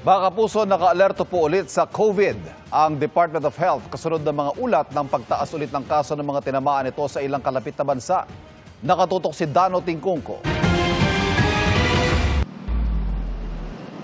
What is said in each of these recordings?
Mga kapuso, naka-alerto po ulit sa COVID ang Department of Health kasunod ng mga ulat ng pagtaas ulit ng kaso ng mga tinamaan ito sa ilang kalapit na bansa. Nakatutok si Dano Tingkungko.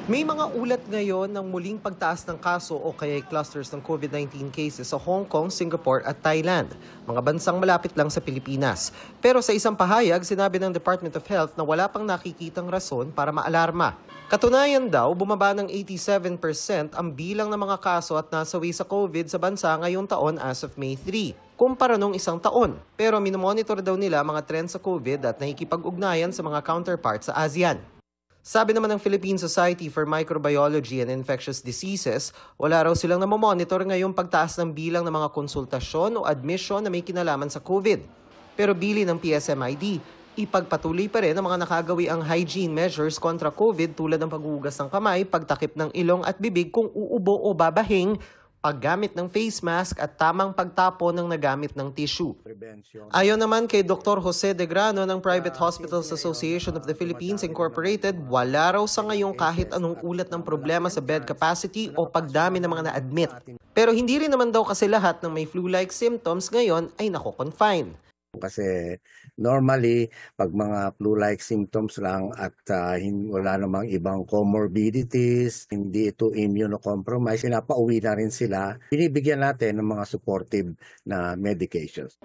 May mga ulat ngayon ng muling pagtaas ng kaso o kaya clusters ng COVID-19 cases sa Hong Kong, Singapore at Thailand, mga bansang malapit lang sa Pilipinas. Pero sa isang pahayag, sinabi ng Department of Health na wala pang nakikitang rason para maalarma. Katunayan daw, bumaba ng 87% ang bilang ng mga kaso at nasawi sa COVID sa bansa ngayong taon as of May 3, kumpara nung isang taon. Pero minomonitor daw nila mga trends sa COVID at nakikipag-ugnayan sa mga counterparts sa ASEAN. Sabi naman ng Philippine Society for Microbiology and Infectious Diseases, wala raw silang namomonitor ngayong pagtaas ng bilang ng mga konsultasyon o admission na may kinalaman sa COVID. Pero bili ng PSMID, ipagpatuloy pa rin ang mga nakagawi ang hygiene measures kontra COVID tulad ng paghugas ng kamay, pagtakip ng ilong at bibig kung uubo o babahing, paggamit ng face mask at tamang pagtapo ng nagamit ng tissue. Ayon naman kay Dr. Jose De Grano ng Private Hospitals Association of the Philippines Incorporated, wala raw sa ngayon kahit anong ulat ng problema sa bed capacity o pagdami ng mga na-admit. Pero hindi rin naman daw kasi lahat ng may flu-like symptoms ngayon ay nako-confine. Kasi normally, pag mga flu-like symptoms lang at wala namang ibang comorbidities, hindi ito immunocompromised, pinapauwi na rin sila. Binibigyan natin ng mga supportive na medications.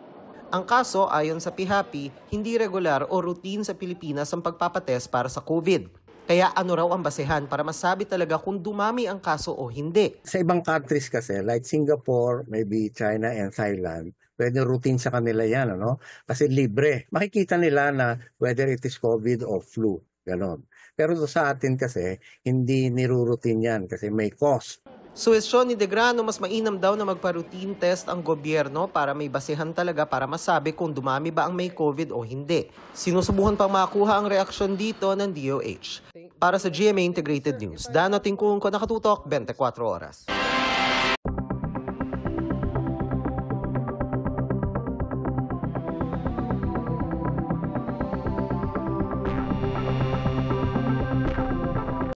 Ang kaso, ayon sa PHAPI, hindi regular o routine sa Pilipinas ang pagpapatest para sa COVID. Kaya ano raw ang basehan para masabi talaga kung dumami ang kaso o hindi? Sa ibang countries kasi, like Singapore, maybe China and Thailand, pwede routine sa kanila yan, ano? Kasi libre. Makikita nila na whether it is COVID or flu, gano'n. Pero sa atin kasi, hindi niruroutine yan kasi may cost. Suwestyon ni De Grano, mas mainam daw na magpa-routine test ang gobyerno para may basehan talaga para masabi kung dumami ba ang may COVID o hindi. Sinusubukan pang makuha ang reaksyon dito ng DOH. Para sa GMA Integrated News, Dano Tingkungko, nakatutok 24 oras.